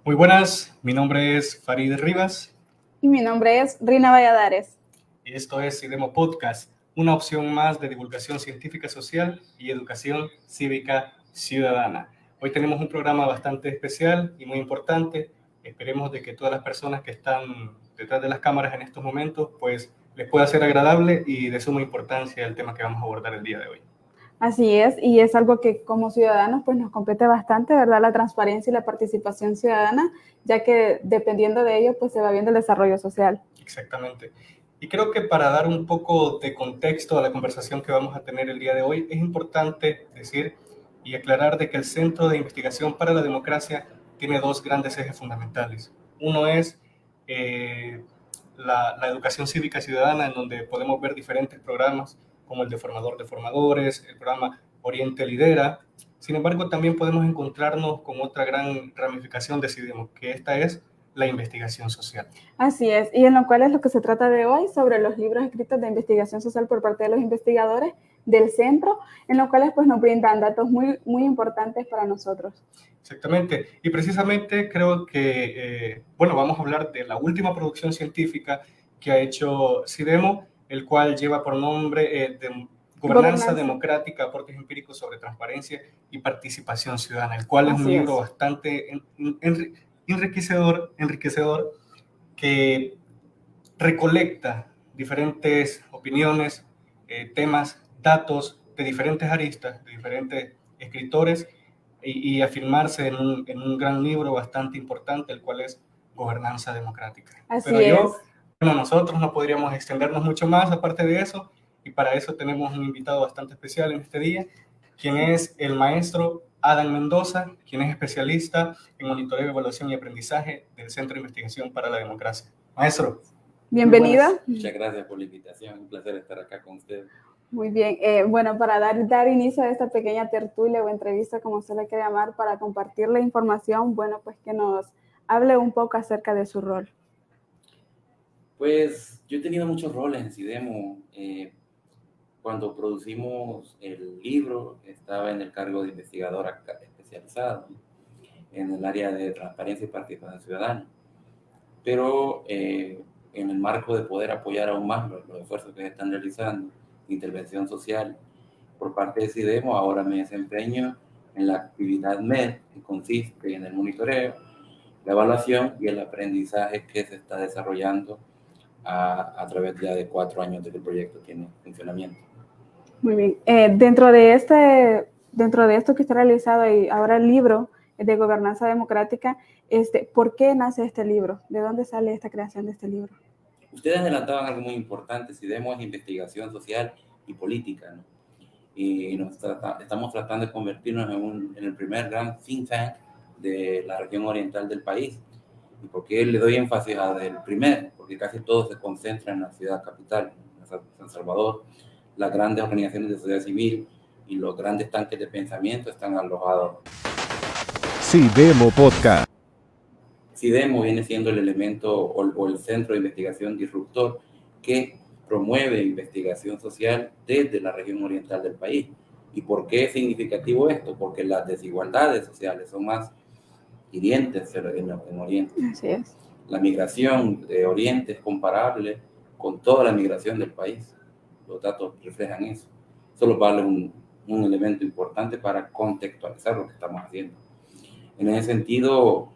Muy buenas, mi nombre es Farid Rivas. Y mi nombre es Rina Valladares. Y esto es CIDEMO Podcast, una opción más de divulgación científica social y educación cívica ciudadana. Hoy tenemos un programa bastante especial y muy importante. Esperemos de que todas las personas que están detrás de las cámaras en estos momentos, pues les pueda ser agradable y de suma importancia el tema que vamos a abordar el día de hoy. Así es, y es algo que como ciudadanos pues nos compete bastante, ¿verdad? La transparencia y la participación ciudadana, ya que dependiendo de ello pues se va viendo el desarrollo social. Exactamente. Y creo que para dar un poco de contexto a la conversación que vamos a tener el día de hoy, es importante decir y aclarar de que el Centro de Investigación para la Democracia tiene dos grandes ejes fundamentales. Uno es la educación cívica ciudadana, en donde podemos ver diferentes programas como el de Formador de Formadores, el programa Oriente Lidera. Sin embargo, también podemos encontrarnos con otra gran ramificación de CIDEMO, que esta es la investigación social. Así es, y en lo cual es lo que se trata de hoy, sobre los libros escritos de investigación social por parte de los investigadores del centro, en los cuales pues nos brindan datos muy importantes para nosotros. Exactamente, y precisamente creo que, vamos a hablar de la última producción científica que ha hecho CIDEMO, el cual lleva por nombre Gobernanza Democrática, aportes empíricos sobre transparencia y participación ciudadana, el cual es un libro bastante enriquecedor que recolecta diferentes opiniones, temas, datos de diferentes aristas, de diferentes escritores y afirmarse en un gran libro bastante importante, el cual es Gobernanza Democrática. Nosotros no podríamos extendernos mucho más aparte de eso, y para eso tenemos un invitado bastante especial en este día, quien es el maestro Adam Mendoza, quien es especialista en monitoreo, evaluación y aprendizaje del Centro de Investigación para la Democracia. Maestro. Bienvenido. Muchas gracias por la invitación, un placer estar acá con ustedes. Muy bien, para dar inicio a esta pequeña tertulia o entrevista, como usted le quiere llamar, para compartir la información, pues que nos hable un poco acerca de su rol. Pues yo he tenido muchos roles en CIDEMO. Cuando producimos el libro, estaba en el cargo de investigador especializado en el área de transparencia y participación ciudadana. Pero en el marco de poder apoyar aún más los esfuerzos que se están realizando de intervención social por parte de CIDEMO, ahora me desempeño en la actividad MED, que consiste en el monitoreo, la evaluación y el aprendizaje que se está desarrollando a través ya de 4 años de que el proyecto tiene funcionamiento. Muy bien. Dentro de esto que está realizado y ahora el libro de Gobernanza Democrática, ¿por qué nace este libro? ¿De dónde sale esta creación de este libro? Ustedes adelantaban algo muy importante, CIDEMO es investigación social y política, ¿no? Y estamos tratando de convertirnos en el primer gran think tank de la región oriental del país. ¿Y por qué le doy énfasis al primer? Porque casi todo se concentra en la ciudad capital, en San Salvador. Las grandes organizaciones de sociedad civil y los grandes tanques de pensamiento están alojados. CIDEMO Podcast. CIDEMO viene siendo el elemento o el centro de investigación disruptor que promueve investigación social desde la región oriental del país. ¿Y por qué es significativo esto? Porque las desigualdades sociales son más hirientes en Oriente. Así es. La migración de Oriente es comparable con toda la migración del país. Los datos reflejan eso. Solo vale un elemento importante para contextualizar lo que estamos haciendo. En ese sentido,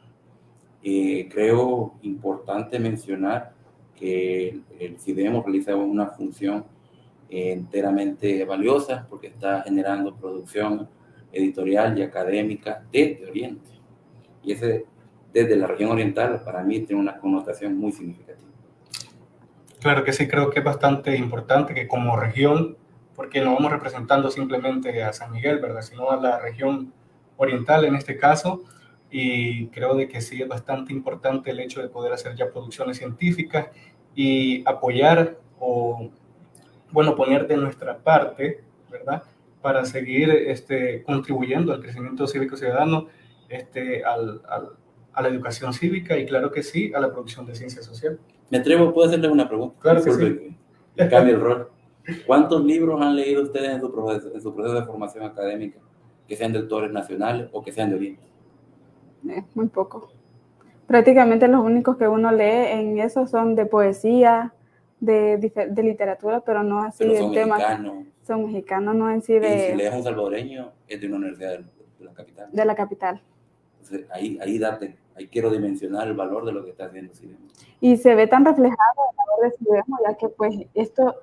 creo importante mencionar que el CIDEMO realiza una función enteramente valiosa porque está generando producción editorial y académica desde Oriente. Y ese desde la región oriental, para mí tiene una connotación muy significativa. Claro que sí, creo que es bastante importante que como región, porque no vamos representando simplemente a San Miguel, ¿verdad? Sino a la región oriental en este caso, y creo de que sí es bastante importante el hecho de poder hacer ya producciones científicas y apoyar o, bueno, poner de nuestra parte, ¿verdad? Para seguir contribuyendo al crecimiento cívico ciudadano, a la educación cívica y claro que sí, a la producción de ciencia social. Me atrevo, ¿puedo hacerles una pregunta? Claro que Disculpe que cambie el rol. ¿Cuántos libros han leído ustedes en su proceso de formación académica, que sean de autores nacionales o que sean de Oriente? Muy poco. Prácticamente los únicos que uno lee en eso son de poesía, de literatura, pero no así Pero de son temas. mexicanos. Son mexicanos, no en sí Y si de lees un salvadoreño, es de una universidad de la capital. la capital. Entonces, ahí quiero dimensionar el valor de lo que está haciendo Cidemo. Y se ve tan reflejado en la labor de Cidemo, ya que pues esto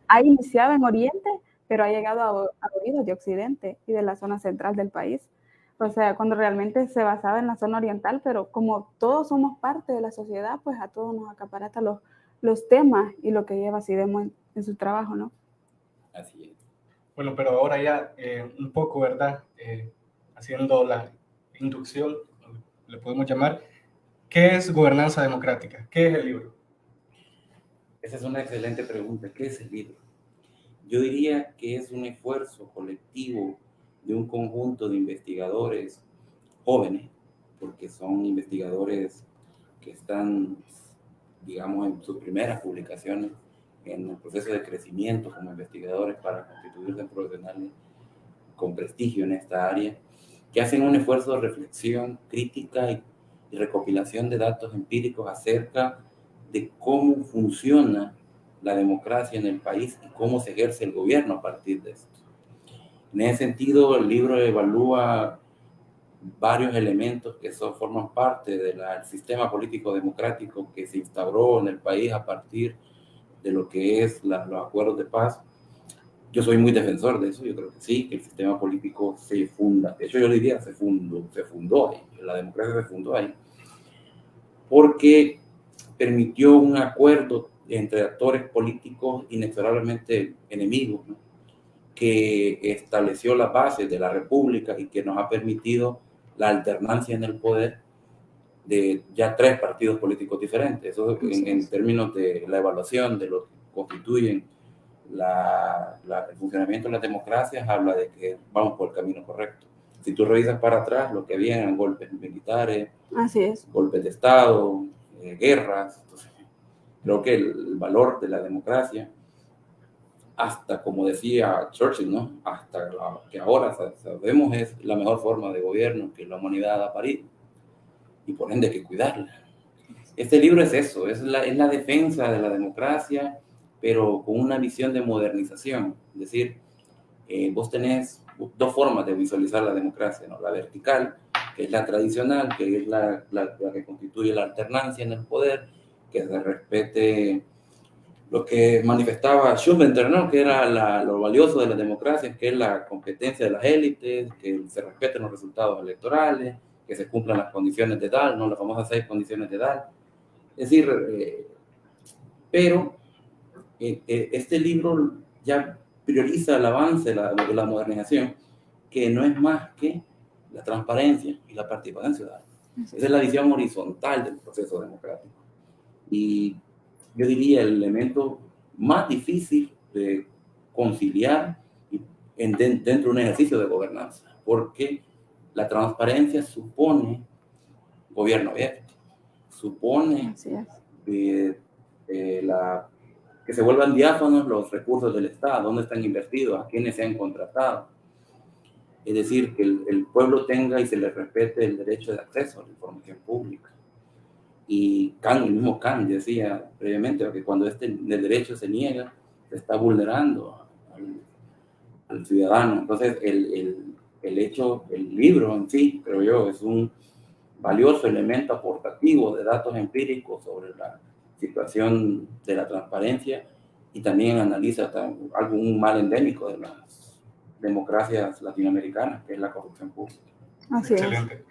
ha iniciado en Oriente, pero ha llegado a oídos de Occidente y de la zona central del país. O sea, cuando realmente se basaba en la zona oriental, pero como todos somos parte de la sociedad, pues a todos nos acaparata los temas y lo que lleva Cidemo en su trabajo, ¿no? Así es. Bueno, pero ahora ya un poco, ¿verdad? Haciendo la inducción, le podemos llamar, ¿qué es gobernanza democrática? ¿Qué es el libro? Esa es una excelente pregunta. ¿Qué es el libro? Yo diría que es un esfuerzo colectivo de un conjunto de investigadores jóvenes, porque son investigadores que están, digamos, en sus primeras publicaciones, en el proceso de crecimiento como investigadores para constituirse en profesionales con prestigio en esta área, que hacen un esfuerzo de reflexión crítica y recopilación de datos empíricos acerca de cómo funciona la democracia en el país y cómo se ejerce el gobierno a partir de esto. En ese sentido, el libro evalúa varios elementos que forman parte del sistema político democrático que se instauró en el país a partir de lo que es los acuerdos de paz. Yo soy muy defensor de eso, yo creo que sí, que el sistema político se funda, de hecho yo diría se fundó ahí, la democracia se fundó ahí, porque permitió un acuerdo entre actores políticos inexorablemente enemigos, ¿no? Que estableció las bases de la república y que nos ha permitido la alternancia en el poder de ya 3 partidos políticos diferentes. Eso en términos de la evaluación de lo que constituyen el funcionamiento de las democracias, habla de que vamos por el camino correcto. Si tú revisas para atrás, lo que había eran golpes militares, así es, golpes de Estado, guerras. Entonces, creo que el valor de la democracia, hasta como decía Churchill, ¿no? Hasta que ahora sabemos es la mejor forma de gobierno que la humanidad ha parido y por ende hay que cuidarla. Este libro es eso, es la defensa de la democracia, pero con una visión de modernización. Es decir, vos tenés 2 formas de visualizar la democracia, ¿no? La vertical, que es la tradicional, que es la que constituye la alternancia en el poder, que se respete lo que manifestaba Schumpeter, ¿no? Que era lo valioso de las democracias, que es la competencia de las élites, que se respeten los resultados electorales, que se cumplan las condiciones de Dahl, ¿no? Las famosas 6 condiciones de Dahl. Es decir, pero este libro ya prioriza el avance de la modernización, que no es más que la transparencia y la participación ciudadana. Esa es la visión horizontal del proceso democrático. Y yo diría el elemento más difícil de conciliar dentro de un ejercicio de gobernanza, porque la transparencia supone gobierno abierto, supone que se vuelvan diáfanos los recursos del Estado, dónde están invertidos, a quiénes se han contratado. Es decir, que el pueblo tenga y se le respete el derecho de acceso a la información pública. Y el mismo Kant decía previamente que cuando el derecho se niega, se está vulnerando al ciudadano. Entonces, el libro en sí, creo yo, es un valioso elemento aportativo de datos empíricos sobre la situación de la transparencia y también analiza algún mal endémico de las democracias latinoamericanas, que es la corrupción pública. Así excelente.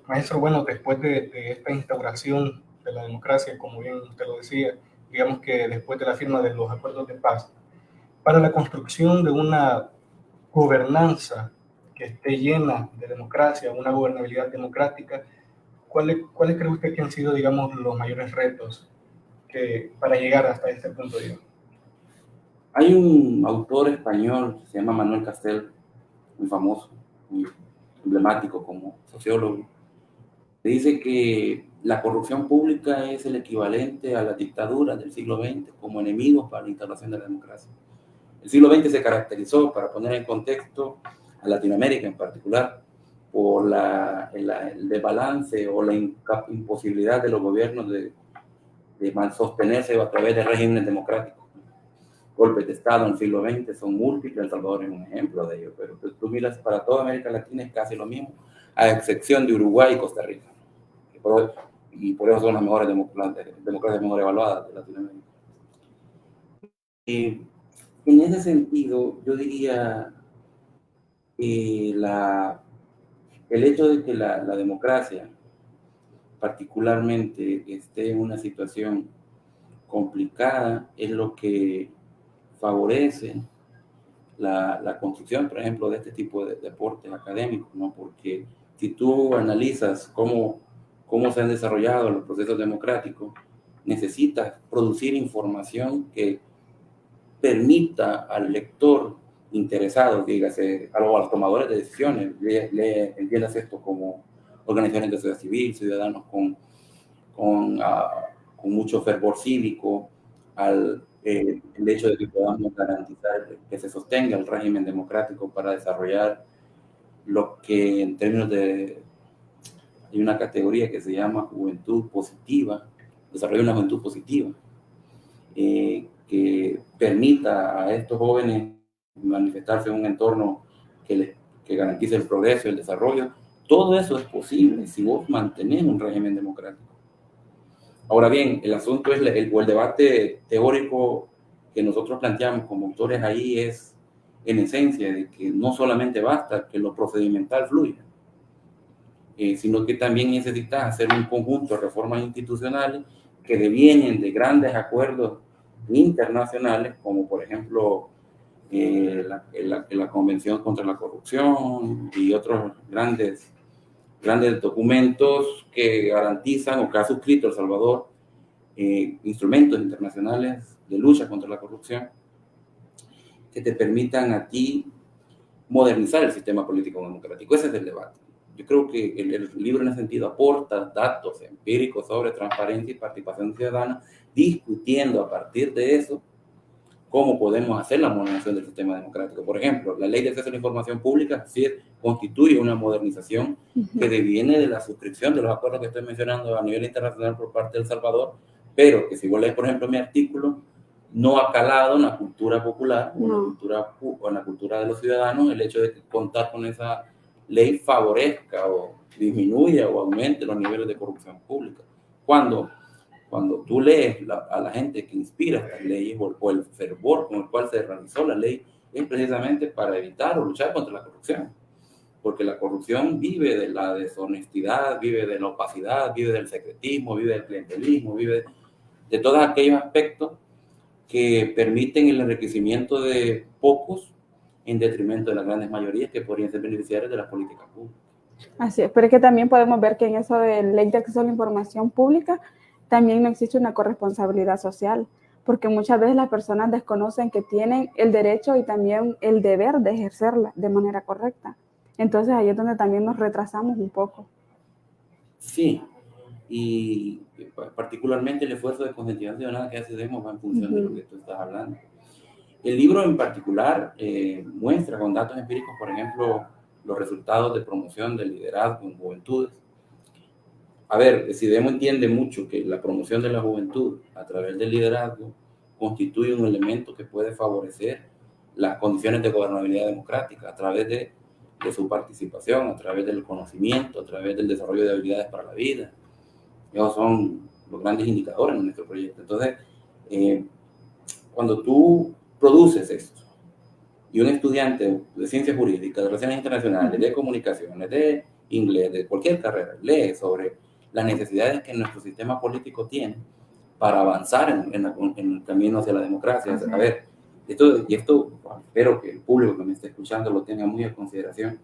Maestro, bueno, después de esta instauración de la democracia, como bien usted lo decía, digamos que después de la firma de los acuerdos de paz, para la construcción de una gobernanza que esté llena de democracia, una gobernabilidad democrática, ¿cuáles cree usted que han sido, digamos, los mayores retos para llegar hasta este punto, digamos? Hay un autor español que se llama Manuel Castel, muy famoso, muy emblemático como sociólogo, que dice que la corrupción pública es el equivalente a la dictadura del siglo XX como enemigos para la instalación de la democracia. El siglo XX se caracterizó, para poner en contexto, a Latinoamérica en particular, por el desbalance o la imposibilidad de los gobiernos de sostenerse a través de regímenes democráticos. Golpes de Estado en el siglo XX son múltiples, El Salvador es un ejemplo de ello, pero tú miras para toda América Latina es casi lo mismo, a excepción de Uruguay y Costa Rica. Y por eso son las mejores democracias mejor evaluadas de Latinoamérica. En ese sentido, yo diría que el hecho de que la democracia particularmente esté en una situación complicada es lo que favorece la construcción, por ejemplo, de este tipo de deportes académicos, ¿no? Porque si tú analizas cómo se han desarrollado los procesos democráticos, necesitas producir información que permita al lector interesado, dígase, a los tomadores de decisiones, entiendas esto como organizaciones de sociedad civil, ciudadanos con mucho fervor cívico, el hecho de que podamos garantizar que se sostenga el régimen democrático para desarrollar lo que en términos de... Hay una categoría que se llama juventud positiva, desarrollo de una juventud positiva, que permita a estos jóvenes manifestarse en un entorno que garantice el progreso y el desarrollo. Todo eso es posible si vos mantenés un régimen democrático. Ahora bien, el asunto es el debate teórico que nosotros planteamos como autores ahí es, en esencia, de que no solamente basta que lo procedimental fluya, sino que también necesitas hacer un conjunto de reformas institucionales que devienen de grandes acuerdos internacionales, como por ejemplo la Convención contra la Corrupción y otros grandes documentos que garantizan o que ha suscrito El Salvador instrumentos internacionales de lucha contra la corrupción que te permitan a ti modernizar el sistema político democrático. Ese es el debate. Yo creo que el libro en ese sentido aporta datos empíricos sobre transparencia y participación ciudadana, discutiendo a partir de eso cómo podemos hacer la modernización del sistema democrático. Por ejemplo, la Ley de Acceso a la Información Pública constituye una modernización que deviene de la suscripción de los acuerdos que estoy mencionando a nivel internacional por parte de El Salvador, pero que si vos lees, por ejemplo, mi artículo, no ha calado en la cultura popular o en la cultura de los ciudadanos el hecho de que contar con esa ley favorezca o disminuya o aumente los niveles de corrupción pública. Cuando tú lees a la gente que inspira estas leyes o el fervor con el cual se realizó la ley, es precisamente para evitar o luchar contra la corrupción. Porque la corrupción vive de la deshonestidad, vive de la opacidad, vive del secretismo, vive del clientelismo, vive de todos aquellos aspectos que permiten el enriquecimiento de pocos en detrimento de las grandes mayorías que podrían ser beneficiarios de las políticas públicas. Así es, pero es que también podemos ver que en eso de ley de acceso a la información pública también no existe una corresponsabilidad social, porque muchas veces las personas desconocen que tienen el derecho y también el deber de ejercerla de manera correcta. Entonces ahí es donde también nos retrasamos un poco. Sí, y particularmente el esfuerzo de concientización ciudadana que hacemos va en función de lo que tú estás hablando. El libro en particular muestra con datos empíricos, por ejemplo, los resultados de promoción del liderazgo en juventudes. A ver, CIDEMO entiende mucho que la promoción de la juventud a través del liderazgo constituye un elemento que puede favorecer las condiciones de gobernabilidad democrática a través de su participación, a través del conocimiento, a través del desarrollo de habilidades para la vida. Esos son los grandes indicadores en nuestro proyecto. Entonces, cuando tú produces esto y un estudiante de ciencias jurídicas, de relaciones internacionales, de comunicaciones, de inglés, de cualquier carrera, lee sobre las necesidades que nuestro sistema político tiene para avanzar en el camino hacia la democracia. Así es. A ver, esto espero que el público que me esté escuchando lo tenga muy en consideración,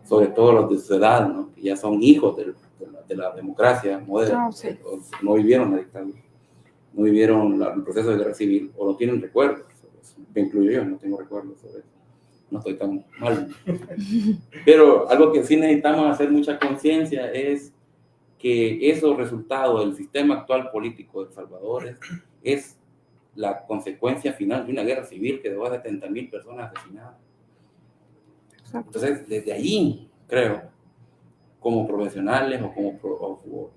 sobre todo los de su edad, ¿no? Que ya son hijos de la democracia moderna, Sí. no vivieron la dictadura, no vivieron el proceso de guerra civil, o no tienen recuerdos sobre eso. Me incluyo yo, no tengo recuerdos sobre eso. No estoy tan mal. Pero algo que sí necesitamos hacer mucha conciencia es que esos resultados del sistema actual político de El Salvador es la consecuencia final de una guerra civil que dejó a 70,000 personas asesinadas. Exacto. Entonces, desde ahí, creo, como profesionales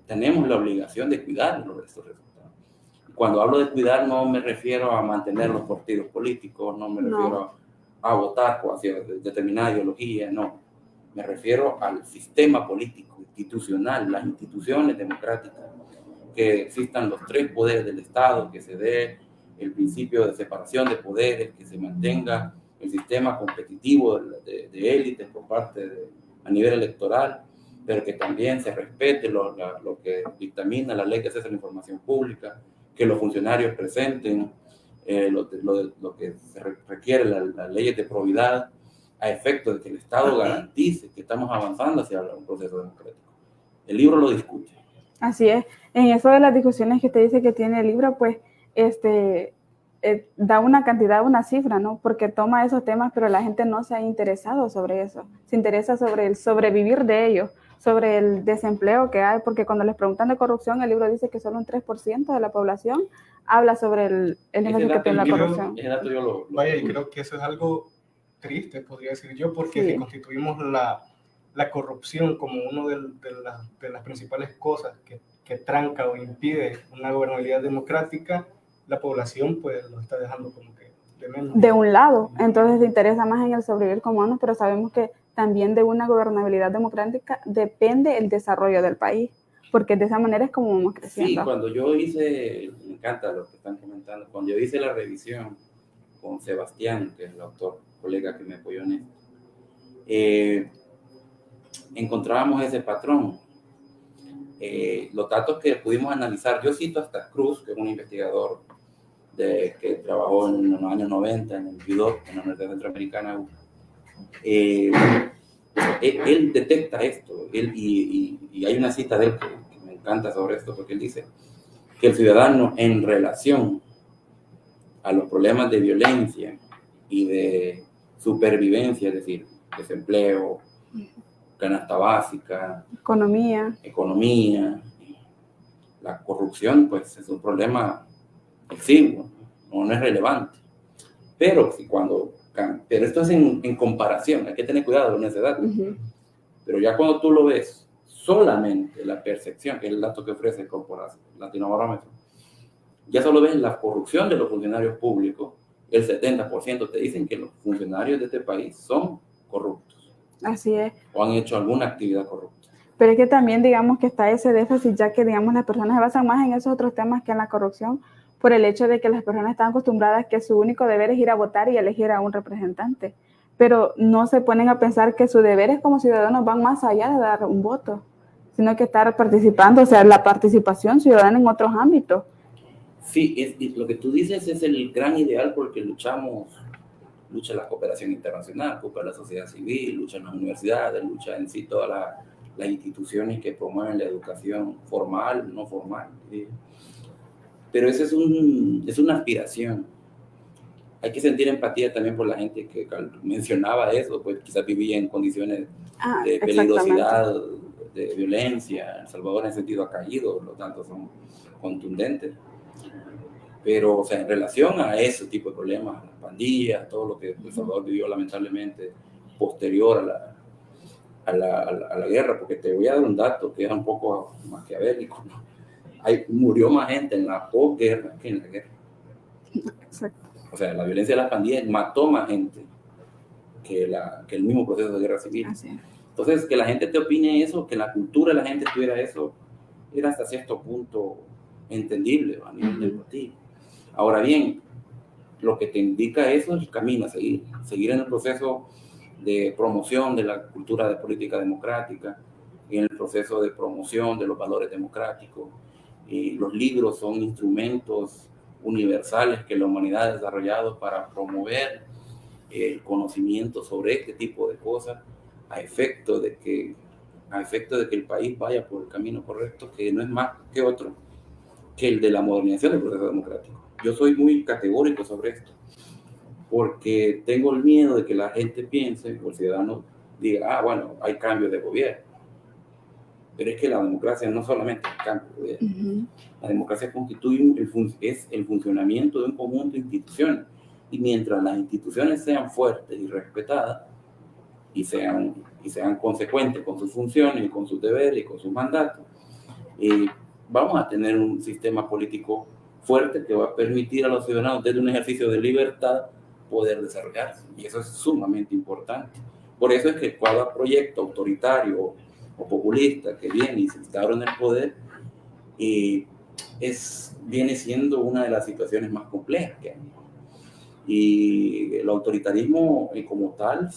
tenemos la obligación de cuidar estos resultados. Cuando hablo de cuidar, no me refiero a mantener los partidos políticos, no me refiero a votar hacia determinada ideología, no. Me refiero al sistema político, institucional, las instituciones democráticas, que existan los 3 poderes del Estado, que se dé el principio de separación de poderes, que se mantenga el sistema competitivo de élites por parte a nivel electoral, pero que también se respete lo que dictamina la ley de acceso a la información pública, que los funcionarios presenten lo que se requiere las leyes de probidad, a efecto de que el Estado garantice que estamos avanzando hacia un proceso democrático. El libro lo discute. Así es. En eso de las discusiones que usted dice que tiene el libro, pues da una cantidad, una cifra, ¿no? Porque toma esos temas, pero la gente no se ha interesado sobre eso. Se interesa sobre el sobrevivir de ellos, sobre el desempleo que hay, porque cuando les preguntan de corrupción, el libro dice que solo un 3% de la población habla sobre el negocio que tiene la corrupción. Ese dato yo lo Vaya, y creo que eso es algo triste, podría decir yo, porque si constituimos la corrupción como una de las principales cosas que tranca o impide una gobernabilidad democrática, la población pues lo está dejando como que de menos. De un lado, entonces se interesa más en el sobrevivir como humanos, pero sabemos que también de una gobernabilidad democrática depende el desarrollo del país, porque de esa manera es como vamos creciendo. Sí, cuando yo me encanta lo que están comentando, cuando yo hice la revisión con Sebastián, que es el autor, colega que me apoyó en esto, encontrábamos ese patrón. Los datos que pudimos analizar, yo cito hasta Cruz, que es un investigador que trabajó en los años 90 en el UDOC, en la Universidad Centroamericana. Él detecta esto, y hay una cita de él que me encanta sobre esto, porque él dice que el ciudadano, en relación a los problemas de violencia y de supervivencia, es decir, desempleo, canasta básica, economía, la corrupción, pues es un problema exiguo, no es relevante. Pero esto es en comparación, hay que tener cuidado con ese dato. Pero ya cuando tú lo ves, solamente la percepción, que es el dato que ofrece el Latinobarómetro, ya solo ves la corrupción de los funcionarios públicos, el 70% te dicen que los funcionarios de este país son corruptos. Así es. O han hecho alguna actividad corrupta. Pero es que también digamos que está ese déficit, ya que digamos las personas se basan más en esos otros temas que en la corrupción, por el hecho de que las personas están acostumbradas que su único deber es ir a votar y elegir a un representante. Pero no se ponen a pensar que sus deberes como ciudadanos van más allá de dar un voto, sino que estar participando, o sea, la participación ciudadana en otros ámbitos. Sí, lo que tú dices es el gran ideal porque lucha la cooperación internacional, lucha la sociedad civil, lucha las universidades, lucha en sí todas las instituciones que promueven la educación formal, no formal. ¿Sí? Pero eso es una aspiración. Hay que sentir empatía también por la gente que mencionaba eso, pues quizás vivía en condiciones de peligrosidad, de violencia. El Salvador en sentido ha caído, los datos son contundentes. Pero, o sea, en relación a ese tipo de problemas, las pandillas, todo lo que El Salvador vivió lamentablemente posterior a la guerra, porque te voy a dar un dato que es un poco maquiavélico, ¿no? Murió más gente en la posguerra que en la guerra. Exacto. O sea, la violencia de las pandillas mató más gente que el mismo proceso de guerra civil. Así. Entonces, que la gente te opine eso, que la cultura de la gente tuviera eso, era hasta cierto punto entendible a nivel del partido. Ahora bien, lo que te indica eso es el camino a seguir en el proceso de promoción de la cultura de política democrática, en el proceso de promoción de los valores democráticos. Los libros son instrumentos universales que la humanidad ha desarrollado para promover el conocimiento sobre este tipo de cosas a efecto de que el país vaya por el camino correcto, que no es más que otro que el de la modernización del proceso democrático. Yo soy muy categórico sobre esto, porque tengo el miedo de que la gente piense, o el ciudadano diga, bueno, hay cambio de gobierno. Pero es que la democracia no solamente es cambio de gobierno. La democracia constituye es el funcionamiento de un conjunto de instituciones. Y mientras las instituciones sean fuertes y respetadas, y sean consecuentes con sus funciones y con sus deberes y con sus mandatos, vamos a tener un sistema político fuerte que va a permitir a los ciudadanos, desde un ejercicio de libertad, poder desarrollarse. Y eso es sumamente importante. Por eso es que cada proyecto autoritario o populista que viene y se instaura en el poder viene siendo una de las situaciones más complejas que hay. Y el autoritarismo como tal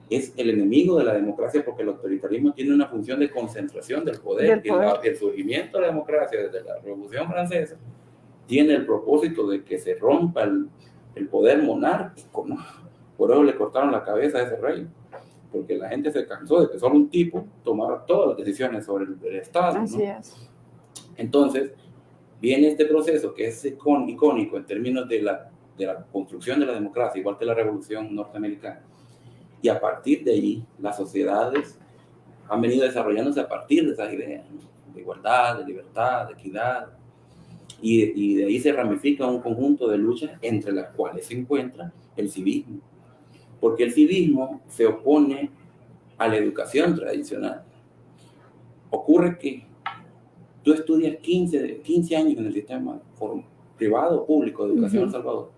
es el enemigo de la democracia, porque el autoritarismo tiene una función de concentración del poder. El surgimiento de la democracia desde la Revolución Francesa tiene el propósito de que se rompa el poder monárquico, ¿no? Por eso le cortaron la cabeza a ese rey, porque la gente se cansó de que solo un tipo tomara todas las decisiones sobre el Estado, ¿no? Así es. Entonces, viene este proceso que es icónico en términos de la construcción de la democracia, igual que la Revolución Norteamericana. Y a partir de ahí, las sociedades han venido desarrollándose a partir de esas ideas, ¿no? De igualdad, de libertad, de equidad. Y de ahí se ramifica un conjunto de luchas entre las cuales se encuentra el civismo. Porque el civismo se opone a la educación tradicional. Ocurre que tú estudias 15 años en el sistema privado o público de educación en El Salvador,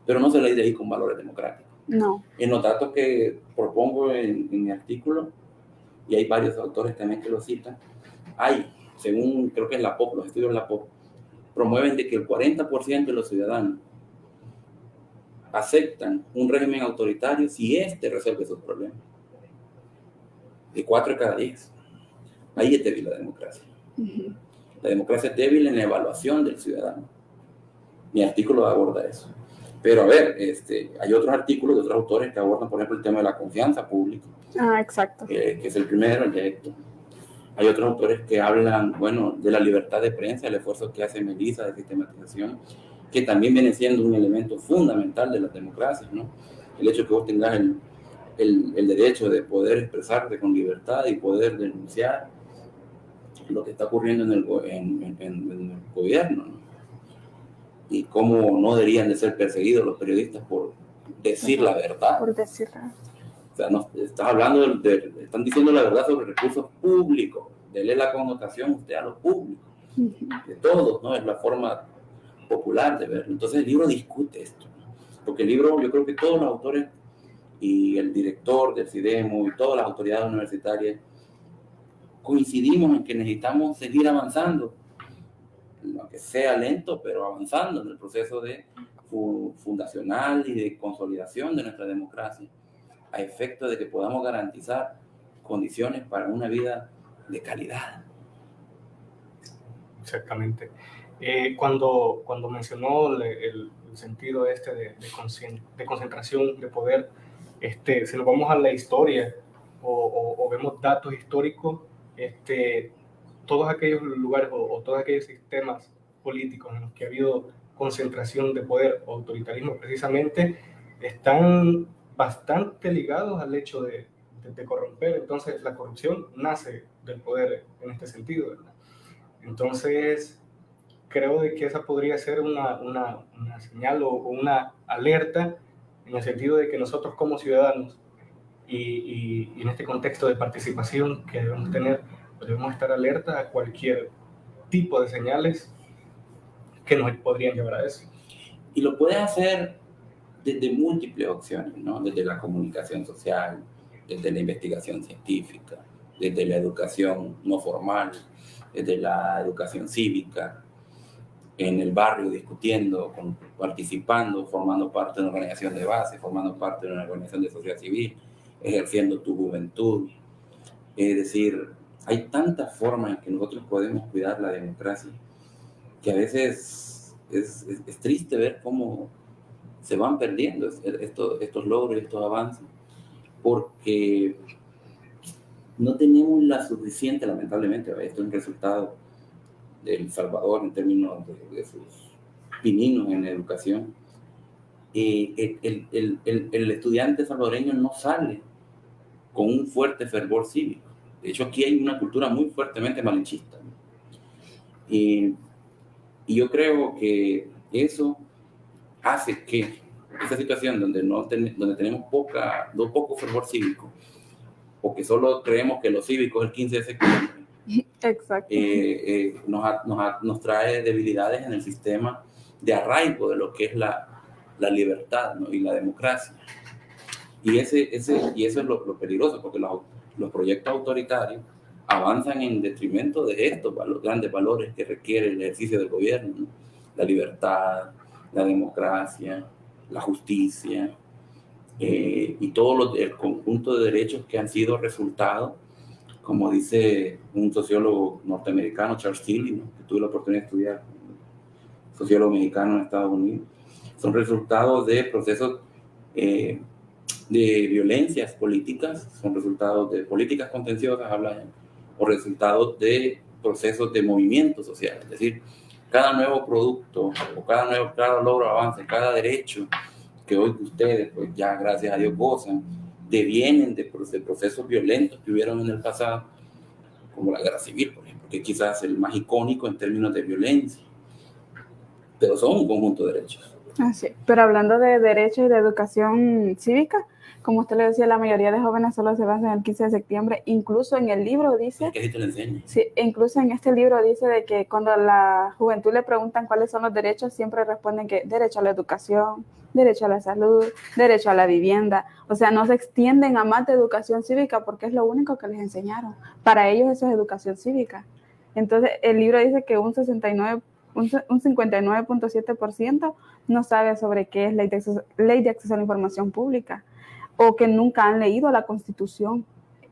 pero no se lee de ahí con valores democráticos. No. En los datos que propongo en mi artículo, y hay varios autores también que lo citan, según creo que es la POP, los estudios de la POP, promueven de que el 40% de los ciudadanos aceptan un régimen autoritario si éste resuelve sus problemas. De 4 de cada 10. Ahí es débil la democracia. La democracia es débil en la evaluación del ciudadano. Mi artículo aborda eso. Pero a ver, hay otros artículos de otros autores que abordan, por ejemplo, el tema de la confianza pública. Exacto. Que es el primero, el de Héctor. Hay otros autores que hablan, de la libertad de prensa, el esfuerzo que hace Melissa de sistematización, que también viene siendo un elemento fundamental de las democracias, ¿no? El hecho de que vos tengas el derecho de poder expresarte con libertad y poder denunciar lo que está ocurriendo en el gobierno, ¿no? Y cómo no deberían de ser perseguidos los periodistas por decir la verdad. Por decirla. O sea, están diciendo la verdad sobre recursos públicos. Dele la connotación usted a lo público. De todos, ¿no? Es la forma popular de verlo. Entonces el libro discute esto, ¿no? Porque el libro, yo creo que todos los autores y el director del CIDEMO y todas las autoridades universitarias coincidimos en que necesitamos seguir avanzando, aunque sea lento, pero avanzando en el proceso de fundacional y de consolidación de nuestra democracia, a efecto de que podamos garantizar condiciones para una vida de calidad. Exactamente. Cuando mencionó el sentido de concentración de poder, si nos vamos a la historia o vemos datos históricos, todos aquellos lugares o todos aquellos sistemas políticos en los que ha habido concentración de poder o autoritarismo precisamente están bastante ligados al hecho de corromper. Entonces la corrupción nace del poder en este sentido, ¿verdad? Entonces creo de que esa podría ser una señal o una alerta en el sentido de que nosotros como ciudadanos y en este contexto de participación que debemos tener, debemos estar alerta a cualquier tipo de señales que nos podrían llevar a eso. Y lo puedes hacer desde múltiples opciones, ¿no? Desde la comunicación social, desde la investigación científica, desde la educación no formal, desde la educación cívica, en el barrio discutiendo, participando, formando parte de una organización de base, formando parte de una organización de sociedad civil, ejerciendo tu juventud. Es decir, hay tantas formas en que nosotros podemos cuidar la democracia que a veces es triste ver cómo se van perdiendo estos logros y estos avances, porque no tenemos la suficiente, lamentablemente, esto es un resultado de El Salvador en términos de sus pininos en educación. El estudiante salvadoreño no sale con un fuerte fervor cívico. De hecho, aquí hay una cultura muy fuertemente malinchista. Y yo creo que eso hace que esta situación donde tenemos poco fervor cívico, o que solo creemos que lo cívico es el 15 de septiembre, Exacto. Nos trae debilidades en el sistema de arraigo de lo que es la libertad, ¿no? Y la democracia. Y eso es lo peligroso, porque los proyectos autoritarios avanzan en detrimento de estos grandes valores que requiere el ejercicio del gobierno, ¿no? La libertad, la democracia, la justicia, y todo el conjunto de derechos que han sido resultado, como dice un sociólogo norteamericano, Charles Tilly, ¿no? Que tuve la oportunidad de estudiar, sociólogo mexicano en Estados Unidos, son resultados de procesos de violencias políticas, son resultados de políticas contenciosas, o resultados de procesos de movimiento social. Es decir, cada nuevo producto, o cada logro, avance, cada derecho que hoy ustedes, pues ya gracias a Dios gozan, devienen de procesos violentos que hubieron en el pasado, como la guerra civil, por ejemplo, que quizás es el más icónico en términos de violencia, pero son un conjunto de derechos. Así, pero hablando de derechos y de educación cívica, como usted le decía, la mayoría de jóvenes solo se basan en el 15 de septiembre, incluso en el libro dice... ¿Qué te lo enseña? Sí, incluso en este libro dice de que cuando a la juventud le preguntan cuáles son los derechos, siempre responden que derecho a la educación, derecho a la salud, derecho a la vivienda. O sea, no se extienden a más de educación cívica porque es lo único que les enseñaron. Para ellos eso es educación cívica. Entonces, el libro dice que un 59.7% no sabe sobre qué es ley de acceso a la información pública, o que nunca han leído la Constitución.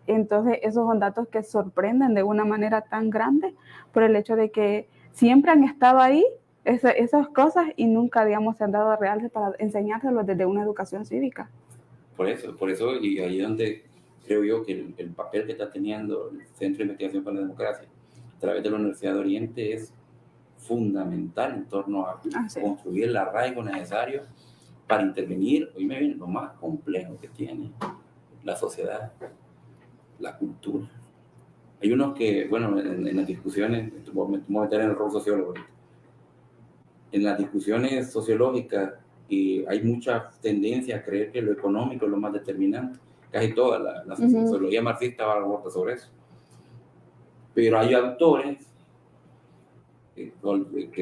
Entonces, esos son datos que sorprenden de una manera tan grande por el hecho de que siempre han estado ahí esas cosas y nunca, digamos, se han dado a realce para enseñárselos desde una educación cívica. Por eso, y ahí es donde creo yo que el papel que está teniendo el Centro de Investigación para la Democracia a través de la Universidad de Oriente es fundamental en torno a construir el arraigo necesario para intervenir, hoy me viene lo más complejo que tiene la sociedad, la cultura. Hay unos que, bueno, en las discusiones, me voy a meter en el rol sociólogo, en las discusiones sociológicas, y hay mucha tendencia a creer que lo económico es lo más determinante. Casi toda la sociología marxista va a abortar sobre eso. Pero hay autores que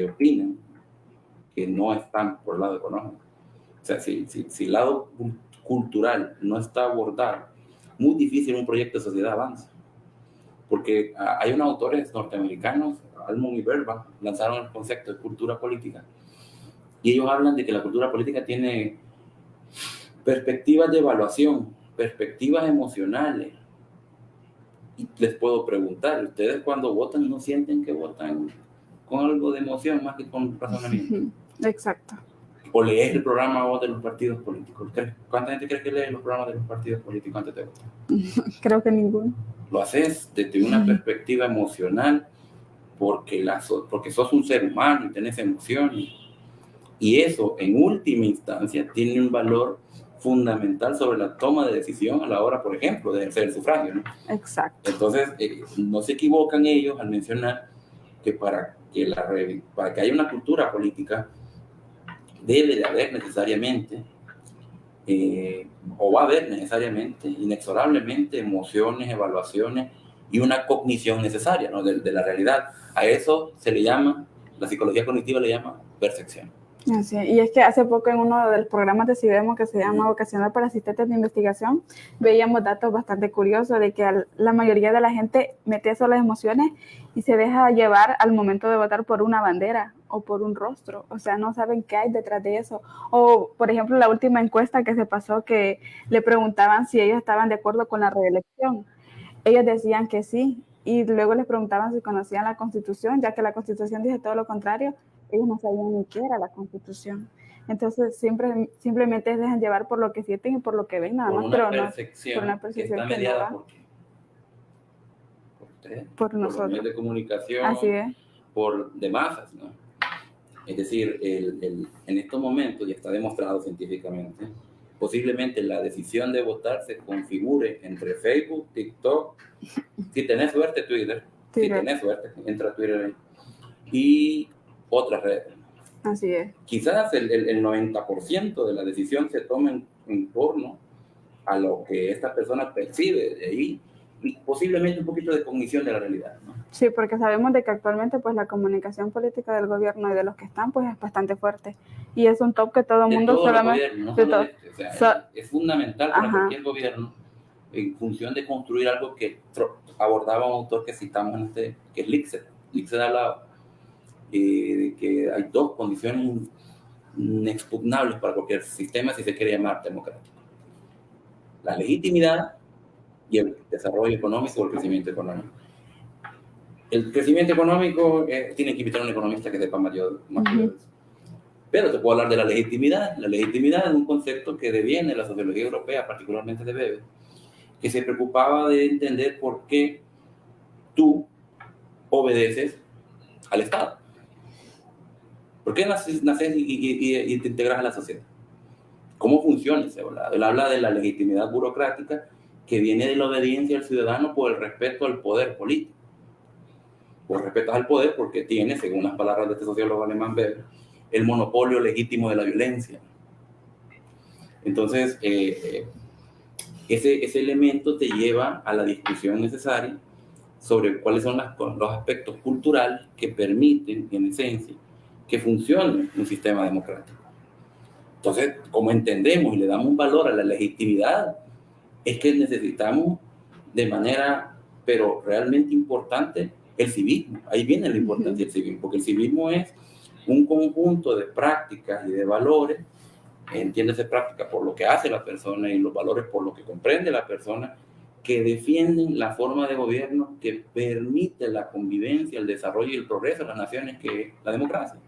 opinan que no están por el lado económico. O sea, si el lado cultural no está abordado, muy difícil un proyecto de sociedad avance. Porque hay unos autores norteamericanos, Almond y Verba, lanzaron el concepto de cultura política. Y ellos hablan de que la cultura política tiene perspectivas de evaluación, perspectivas emocionales. Y les puedo preguntar, ¿ustedes cuando votan no sienten que votan con algo de emoción más que con razonamiento? Exacto. ¿O lees el programa de los partidos políticos? ¿Cuánta gente cree que lee los programas de los partidos políticos antes de votar? Creo que ninguno. Lo haces desde una perspectiva emocional porque sos un ser humano y tenés emociones. Y eso, en última instancia, tiene un valor fundamental sobre la toma de decisión a la hora, por ejemplo, de ejercer el sufragio, ¿no? Exacto. Entonces, no se equivocan ellos al mencionar que para que haya una cultura política debe de haber necesariamente, o va a haber necesariamente, inexorablemente, emociones, evaluaciones y una cognición necesaria, ¿no? de la realidad. A eso se le llama, la psicología cognitiva le llama percepción. Así, y es que hace poco en uno de los programas de CIDEMO que se llama Vocacional para Asistentes de Investigación, veíamos datos bastante curiosos de que la mayoría de la gente mete eso las emociones y se deja llevar al momento de votar por una bandera o por un rostro, o sea, no saben qué hay detrás de eso. O, por ejemplo, la última encuesta que se pasó, que le preguntaban si ellos estaban de acuerdo con la reelección. Ellos decían que sí, y luego les preguntaban si conocían la Constitución, ya que la Constitución dice todo lo contrario, ellos no sabían ni qué era la Constitución. Entonces, simplemente se dejan llevar por lo que sienten y por lo que ven, nada más, pero no por una percepción que está mediada no por ustedes, por los nosotros. medios de comunicación, Así es. por de masas, ¿no? Es decir, en estos momentos, ya está demostrado científicamente, posiblemente la decisión de votar se configure entre Facebook, TikTok, si tenés suerte, Twitter. Si tenés suerte, entra a Twitter ahí, y otras redes. Así es. Quizás el 90% de la decisión se tome en torno a lo que esta persona percibe de ahí, y posiblemente un poquito de cognición de la realidad, ¿no? Sí, porque sabemos de que actualmente pues la comunicación política del gobierno y de los que están pues es bastante fuerte, y es un top que todo el mundo solamente... No solo o sea, es fundamental para cualquier gobierno, en función de construir algo que abordaba un autor que citamos que es Lixet. Lixet hablaba de que hay dos condiciones inexpugnables para cualquier sistema, si se quiere llamar democrático: la legitimidad y el desarrollo económico o el crecimiento económico. El crecimiento económico tiene que invitar a un economista que sepa más de eso. Pero te puedo hablar de la legitimidad. La legitimidad es un concepto que deviene de la sociología europea, particularmente de Weber, que se preocupaba de entender por qué tú obedeces al Estado. ¿Por qué naces y te integras a la sociedad? ¿Cómo funciona ese lado? Él habla de la legitimidad burocrática, que viene de la obediencia al ciudadano por el respeto al poder político. Vos respetas al poder porque tiene, según las palabras de este sociólogo alemán Weber, el monopolio legítimo de la violencia. Entonces, ese elemento te lleva a la discusión necesaria sobre cuáles son los aspectos culturales que permiten, en esencia, que funcione un sistema democrático. Entonces, como entendemos y le damos un valor a la legitimidad, es que necesitamos de manera, pero realmente importante, el civismo. Ahí viene la importancia del civismo, porque el civismo es un conjunto de prácticas y de valores, entiéndase práctica por lo que hace la persona y los valores por lo que comprende la persona, que defienden la forma de gobierno que permite la convivencia, el desarrollo y el progreso de las naciones, que es la democracia.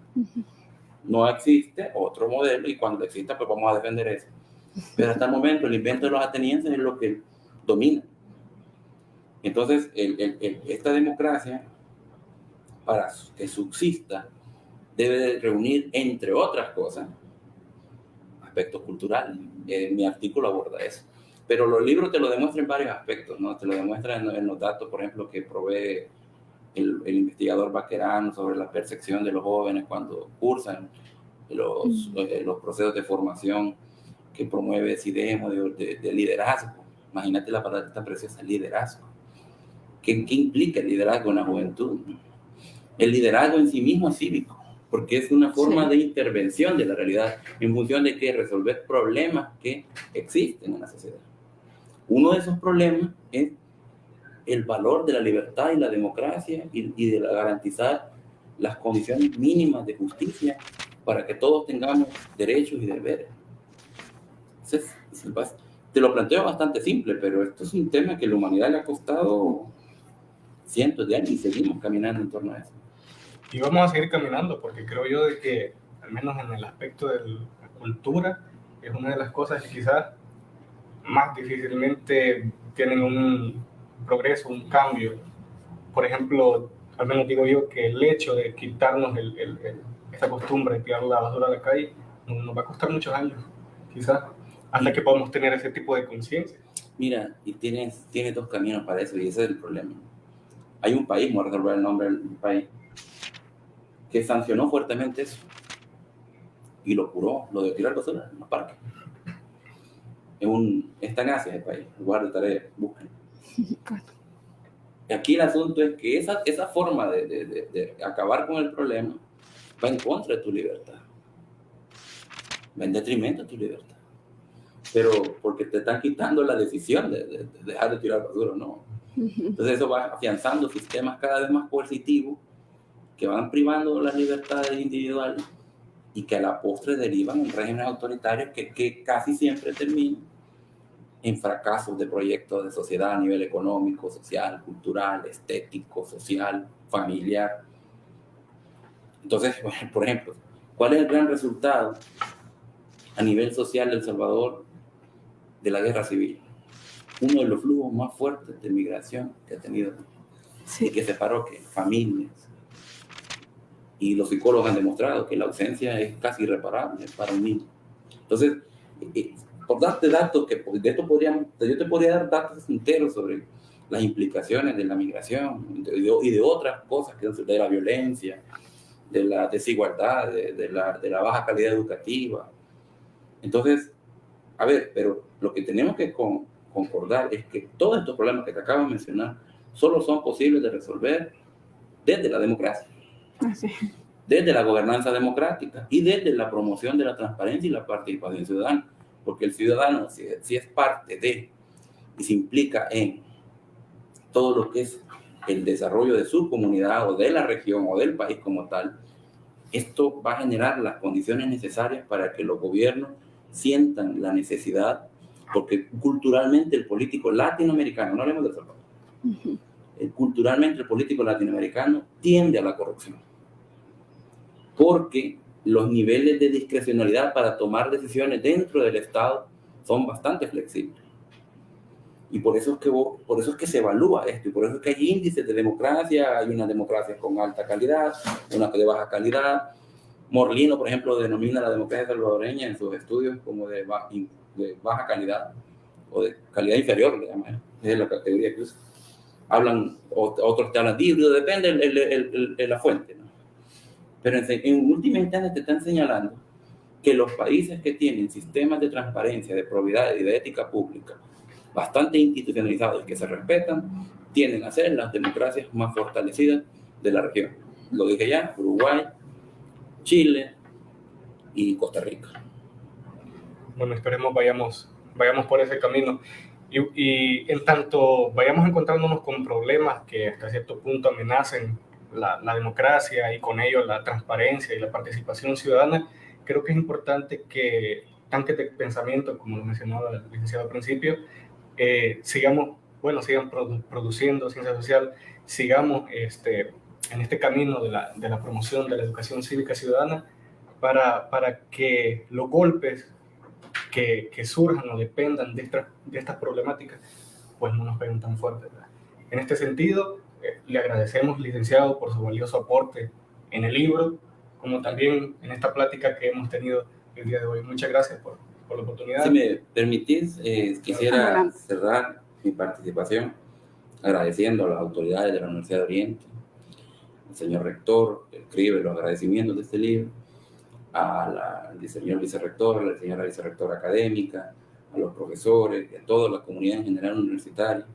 No existe otro modelo, y cuando exista, pues vamos a defender eso. Pero hasta el momento, el invento de los atenienses es lo que domina. Entonces, esta democracia, para que subsista, debe reunir, entre otras cosas, aspectos culturales. Mi artículo aborda eso. Pero los libros te lo demuestran en varios aspectos, ¿no? Te lo demuestran en los datos, por ejemplo, que provee el investigador Baquerano sobre la percepción de los jóvenes cuando cursan los procesos de formación que promueve CIDEMO de liderazgo. Imagínate la palabra tan preciosa, liderazgo. ¿Qué implica el liderazgo en la juventud? El liderazgo en sí mismo es cívico, porque es una forma de intervención de la realidad en función de que resolver problemas que existen en la sociedad. Uno de esos problemas es el valor de la libertad y la democracia y de garantizar las condiciones mínimas de justicia para que todos tengamos derechos y deberes. Entonces, te lo planteo bastante simple, pero esto es un tema que a la humanidad le ha costado cientos de años y seguimos caminando en torno a eso. Y vamos a seguir caminando, porque creo yo de que, al menos en el aspecto de la cultura, es una de las cosas que quizás más difícilmente tienen un progreso, un cambio. Por ejemplo, al menos digo yo que el hecho de quitarnos esa costumbre de tirar la basura a la calle nos va a costar muchos años, quizás, hasta que podamos tener ese tipo de conciencia. Mira, y tienes dos caminos para eso, y ese es el problema. Hay un país, voy a resolver el nombre del país, que sancionó fuertemente eso y lo curó, lo de tirar basura en los parques. Está en Asia el país, lugar de tarea, busquen. Aquí el asunto es que esa forma de acabar con el problema va en contra de tu libertad, va en detrimento de tu libertad, pero porque te están quitando la decisión de dejar de tirar basura, ¿no? Entonces eso va afianzando sistemas cada vez más coercitivos que van privando las libertades individuales y que a la postre derivan en regímenes autoritarios que casi siempre terminan en fracasos de proyectos de sociedad a nivel económico, social, cultural, estético, social, familiar. Entonces, por ejemplo, ¿cuál es el gran resultado a nivel social de El Salvador de la guerra civil? Uno de los flujos más fuertes de migración que ha tenido y que separó familias. Y los psicólogos han demostrado que la ausencia es casi irreparable para un niño. Entonces, por darte datos, yo te podría dar datos enteros sobre las implicaciones de la migración y de otras cosas, de la violencia, de la desigualdad, de la baja calidad educativa. Entonces, a ver, pero lo que tenemos que concordar es que todos estos problemas que te acabo de mencionar solo son posibles de resolver desde la democracia. Sí. Desde la gobernanza democrática y desde la promoción de la transparencia y la participación ciudadana, porque el ciudadano, si es parte de y se implica en todo lo que es el desarrollo de su comunidad o de la región o del país como tal, esto va a generar las condiciones necesarias para que los gobiernos sientan la necesidad, porque culturalmente el político latinoamericano, no hablemos de El Salvador, culturalmente el político latinoamericano tiende a la corrupción, porque los niveles de discrecionalidad para tomar decisiones dentro del Estado son bastante flexibles. Y por eso es que se evalúa esto, y por eso es que hay índices de democracia. Hay una democracia con alta calidad, una de baja calidad. Morlino, por ejemplo, denomina la democracia salvadoreña en sus estudios como de baja calidad, o de calidad inferior, le llaman, es la categoría que usa. Otros te hablan de híbrido, depende de la fuente, ¿no? Pero en última instancia te están señalando que los países que tienen sistemas de transparencia, de probidad y de ética pública bastante institucionalizados y que se respetan, tienden a ser las democracias más fortalecidas de la región. Lo dije ya: Uruguay, Chile y Costa Rica. Bueno, esperemos vayamos por ese camino. Y en tanto vayamos encontrándonos con problemas que hasta cierto punto amenacen la democracia y con ello la transparencia y la participación ciudadana, creo que es importante que tanques de pensamiento, como lo mencionaba el licenciado al principio, sigan produciendo ciencia social, sigamos en este camino de la promoción de la educación cívica ciudadana para que los golpes que surjan o dependan de estas problemáticas pues no nos peguen tan fuerte, ¿verdad? En este sentido, le agradecemos, licenciado, por su valioso aporte en el libro, como también en esta plática que hemos tenido el día de hoy. Muchas gracias por la oportunidad. Si me permitís, quisiera cerrar mi participación agradeciendo a las autoridades de la Universidad de Oriente, al señor rector, que escribe los agradecimientos de este libro, al señor vicerrector, a la señora vicerrectora académica, a los profesores, a toda la comunidad en general universitaria,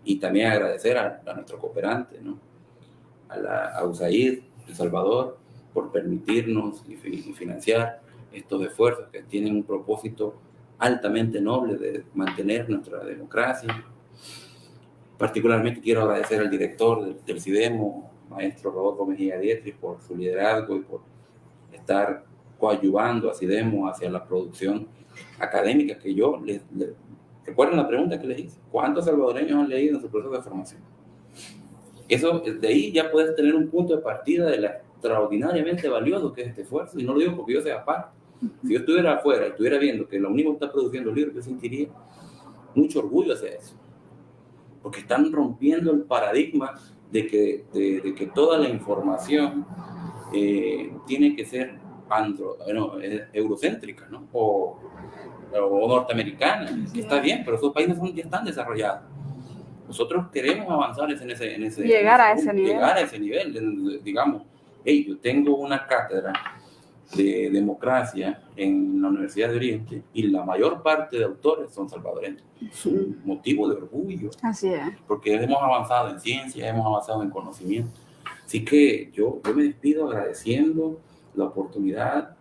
y también agradecer a nuestro cooperante, ¿no? a USAID, El Salvador, por permitirnos y financiar estos esfuerzos que tienen un propósito altamente noble de mantener nuestra democracia. Particularmente quiero agradecer al director del CIDEMO, maestro Rodolfo Mejía Dietrich, por su liderazgo y por estar coadyuvando a CIDEMO hacia la producción académica que yo recuerden la pregunta que les hice: ¿cuántos salvadoreños han leído en su proceso de formación? Eso, de ahí ya puedes tener un punto de partida de la extraordinariamente valioso que es este esfuerzo, y no lo digo porque yo sea parte. Si yo estuviera afuera y estuviera viendo que la UNIMO está produciendo libros, yo sentiría mucho orgullo hacia eso, porque están rompiendo el paradigma de que toda la información tiene que ser eurocéntrica, ¿no? o norteamericana, que está bien, pero esos países ya están desarrollados. Nosotros queremos avanzar llegar a ese nivel, digamos, yo tengo una cátedra de democracia en la Universidad de Oriente y la mayor parte de autores son salvadoreños. Es un motivo de orgullo. Así es. Porque hemos avanzado en ciencia, hemos avanzado en conocimiento. Así que yo me despido agradeciendo la oportunidad,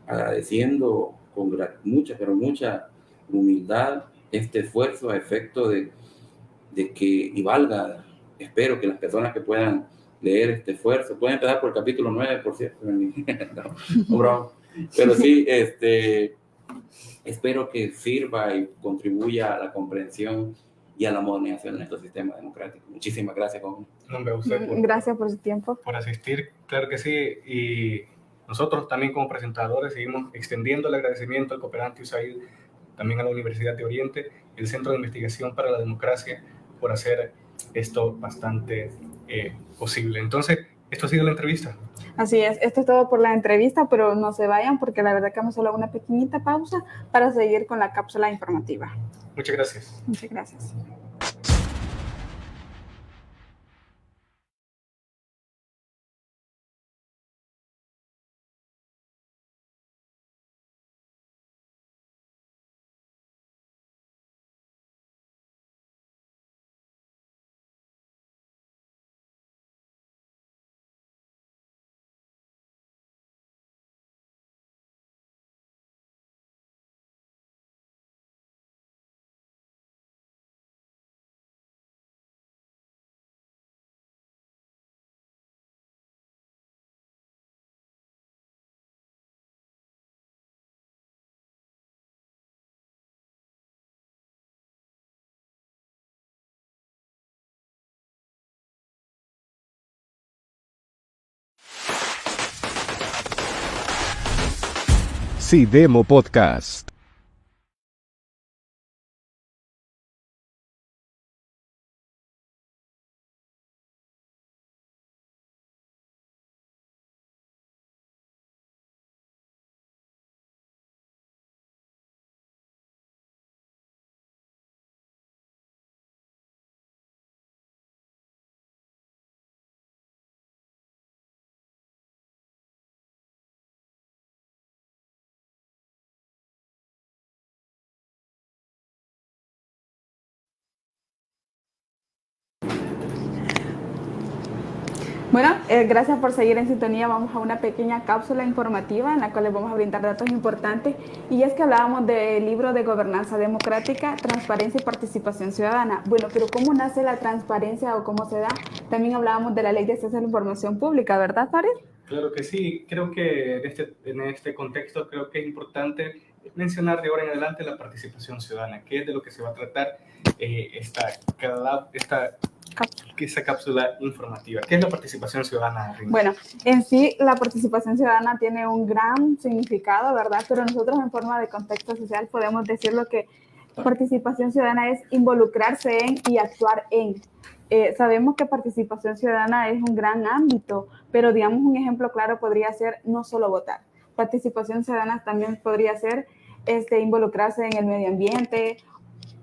agradeciendo con mucha humildad este esfuerzo a efecto de que, y valga, espero que las personas que puedan leer este esfuerzo. Pueden empezar por el capítulo 9, por cierto. No, broma. Pero sí, espero que sirva y contribuya a la comprensión y a la modernización de nuestro sistema democrático. Muchísimas gracias, Juan. Nombre a usted Gracias por su tiempo. por asistir, claro que sí, y nosotros también como presentadores seguimos extendiendo el agradecimiento al cooperante USAID, también a la Universidad de Oriente, el Centro de Investigación para la Democracia, por hacer esto bastante posible. Entonces, esto ha sido la entrevista. Así es, esto es todo por la entrevista, pero no se vayan porque la verdad que vamos a hacer una pequeñita pausa para seguir con la cápsula informativa. Muchas gracias. Muchas gracias. CIDEMO Podcast. Bueno, gracias por seguir en sintonía. Vamos a una pequeña cápsula informativa en la cual les vamos a brindar datos importantes. Y es que hablábamos del libro de Gobernanza Democrática, Transparencia y Participación Ciudadana. Bueno, pero ¿cómo nace la transparencia o cómo se da? También hablábamos de la Ley de Acceso a la Información Pública, ¿verdad, Farid? Claro que sí. Creo que en este contexto creo que es importante mencionar de ahora en adelante la participación ciudadana, que es de lo que se va a tratar esta cápsula informativa. ¿Qué es la participación ciudadana, Rina? Bueno, en sí la participación ciudadana tiene un gran significado, ¿verdad? Pero nosotros en forma de contexto social podemos decir lo que participación ciudadana es involucrarse en y actuar en. Sabemos que participación ciudadana es un gran ámbito, pero digamos un ejemplo claro podría ser no solo votar. Participación ciudadana también podría ser involucrarse en el medio ambiente,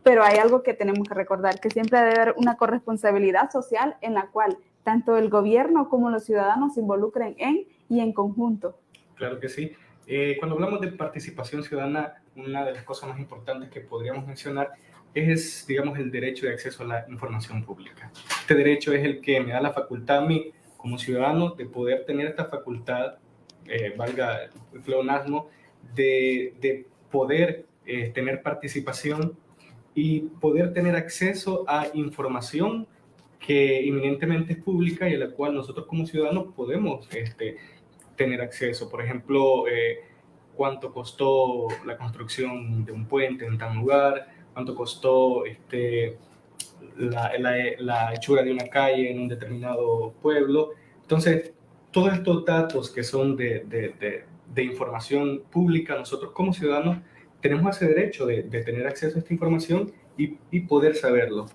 pero hay algo que tenemos que recordar, que siempre debe haber una corresponsabilidad social en la cual tanto el gobierno como los ciudadanos se involucren en y en conjunto. Claro que sí. Cuando hablamos de participación ciudadana, una de las cosas más importantes que podríamos mencionar es, digamos, el derecho de acceso a la información pública. Este derecho es el que me da la facultad a mí, como ciudadano, de poder tener esta facultad, valga el pleonasmo, de poder tener participación y poder tener acceso a información que eminentemente es pública y a la cual nosotros como ciudadanos podemos tener acceso. Por ejemplo, cuánto costó la construcción de un puente en tal lugar, cuánto costó la hechura de una calle en un determinado pueblo. Entonces, todos estos datos que son de información pública, nosotros como ciudadanos tenemos ese derecho de tener acceso a esta información y poder saberlo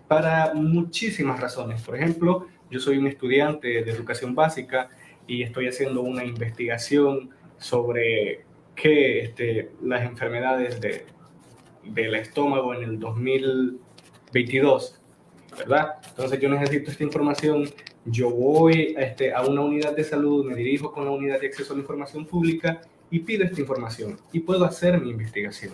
para muchísimas razones. Por ejemplo, yo soy un estudiante de educación básica y estoy haciendo una investigación sobre las enfermedades del estómago en el 2022, ¿verdad? Entonces yo necesito esta información, yo voy a una unidad de salud, me dirijo con la unidad de acceso a la información pública y pido esta información y puedo hacer mi investigación.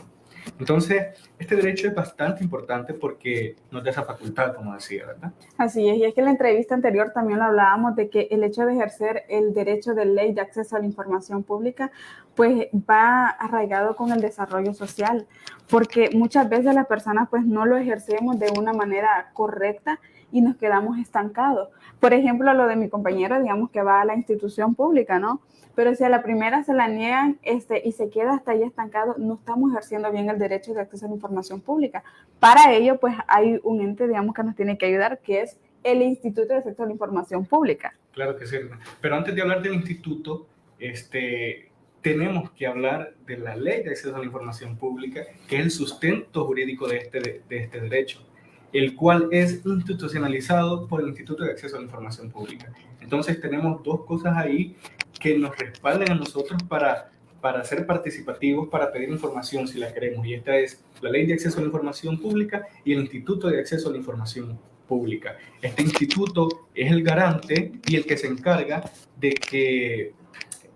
Entonces, este derecho es bastante importante porque nos da esa facultad, como decía, ¿verdad? Así es, y es que en la entrevista anterior también lo hablábamos de que el hecho de ejercer el derecho de ley de acceso a la información pública, pues va arraigado con el desarrollo social, porque muchas veces las personas pues no lo ejercemos de una manera correcta y nos quedamos estancados. Por ejemplo, lo de mi compañero, digamos que va a la institución pública, ¿no? Pero si a la primera se la niegan y se queda hasta ahí estancado, no estamos ejerciendo bien el derecho de acceso a la información pública. Para ello, pues hay un ente, digamos, que nos tiene que ayudar, que es el Instituto de Acceso a la Información Pública. Claro que sí. Pero antes de hablar del instituto, tenemos que hablar de la Ley de Acceso a la Información Pública, que es el sustento jurídico de este derecho, el cual es institucionalizado por el Instituto de Acceso a la Información Pública. Entonces tenemos dos cosas ahí que nos respaldan a nosotros para ser participativos, para pedir información si la queremos. Y esta es la Ley de Acceso a la Información Pública y el Instituto de Acceso a la Información Pública. Este instituto es el garante y el que se encarga de que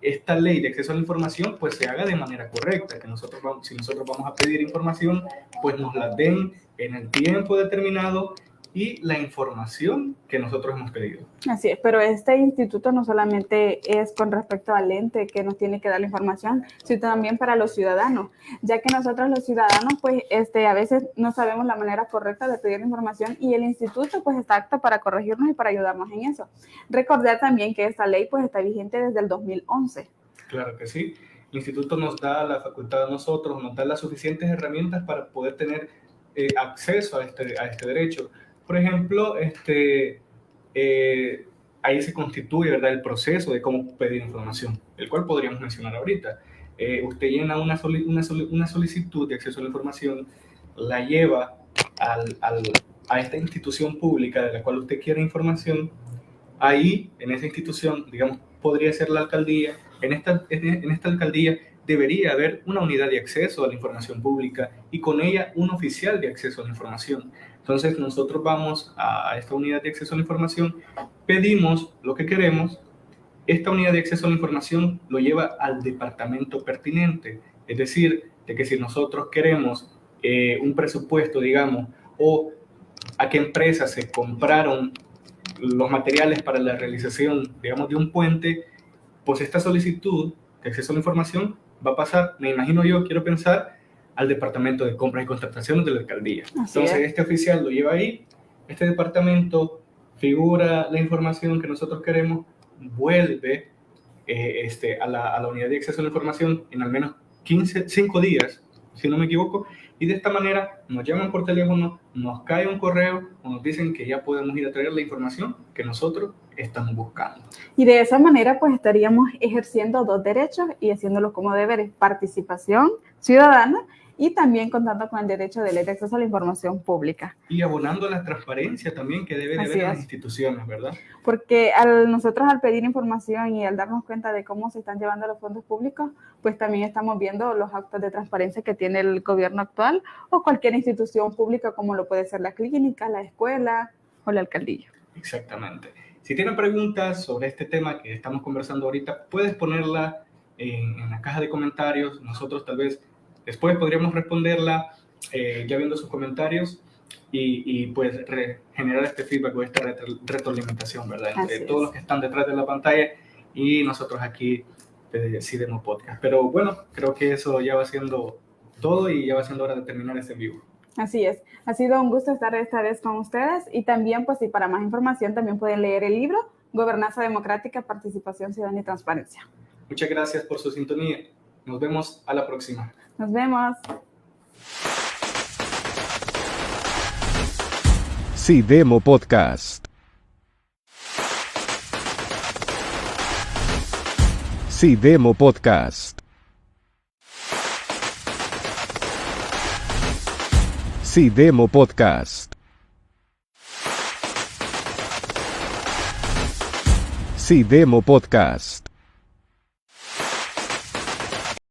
esta ley de acceso a la información pues se haga de manera correcta, que si nosotros vamos a pedir información, pues nos la den en el tiempo determinado y la información que nosotros hemos pedido. Así es, pero este instituto no solamente es con respecto al ente que nos tiene que dar la información, sino también para los ciudadanos, ya que nosotros los ciudadanos pues a veces no sabemos la manera correcta de pedir la información y el instituto pues está apto para corregirnos y para ayudarnos en eso. Recordar también que esta ley pues está vigente desde el 2011. Claro que sí, el instituto nos da la facultad a nosotros, nos da las suficientes herramientas para poder tener acceso a este derecho. Por ejemplo, ahí se constituye, ¿verdad?, el proceso de cómo pedir información, el cual podríamos mencionar ahorita. Usted llena una solicitud de acceso a la información, la lleva a esta institución pública de la cual usted quiere información. Ahí, en esa institución, digamos, podría ser la alcaldía. En esta alcaldía debería haber una unidad de acceso a la información pública y con ella un oficial de acceso a la información. Entonces nosotros vamos a esta unidad de acceso a la información, pedimos lo que queremos, esta unidad de acceso a la información lo lleva al departamento pertinente, es decir, de que si nosotros queremos un presupuesto, digamos, o a qué empresas se compraron los materiales para la realización, digamos, de un puente, pues esta solicitud de acceso a la información va a pasar, me imagino yo, quiero pensar, al departamento de compras y contrataciones de la alcaldía. Entonces, este oficial lo lleva ahí, este departamento figura la información que nosotros queremos, vuelve a la unidad de acceso a la información en al menos 5 días, si no me equivoco, y de esta manera nos llaman por teléfono, nos cae un correo o nos dicen que ya podemos ir a traer la información que nosotros estamos buscando. Y de esa manera pues estaríamos ejerciendo dos derechos y haciéndolo como deberes: participación ciudadana y también contando con el derecho de ley de acceso a la información pública. Y abonando la transparencia también que debe de haber en las instituciones, ¿verdad? Porque nosotros al pedir información y al darnos cuenta de cómo se están llevando los fondos públicos, pues también estamos viendo los actos de transparencia que tiene el gobierno actual o cualquier institución pública como lo puede ser la clínica, la escuela o la alcaldía. Exactamente. Si tienen preguntas sobre este tema que estamos conversando ahorita, puedes ponerla en la caja de comentarios. Nosotros tal vez después podríamos responderla ya viendo sus comentarios y pues generar este feedback o esta retroalimentación, ¿verdad? Entre todos los que están detrás de la pantalla y nosotros aquí de Sí Demo Podcast. Pero bueno, creo que eso ya va siendo todo y ya va siendo hora de terminar este vivo. Así es. Ha sido un gusto estar esta vez con ustedes y también, pues, y para más información también pueden leer el libro Gobernanza Democrática, Participación Ciudadana y Transparencia. Muchas gracias por su sintonía. Nos vemos a la próxima. Nos vemos. Sí Demo Podcast. Sí Demo Podcast. Sí Demo Podcast. Sí Demo Podcast.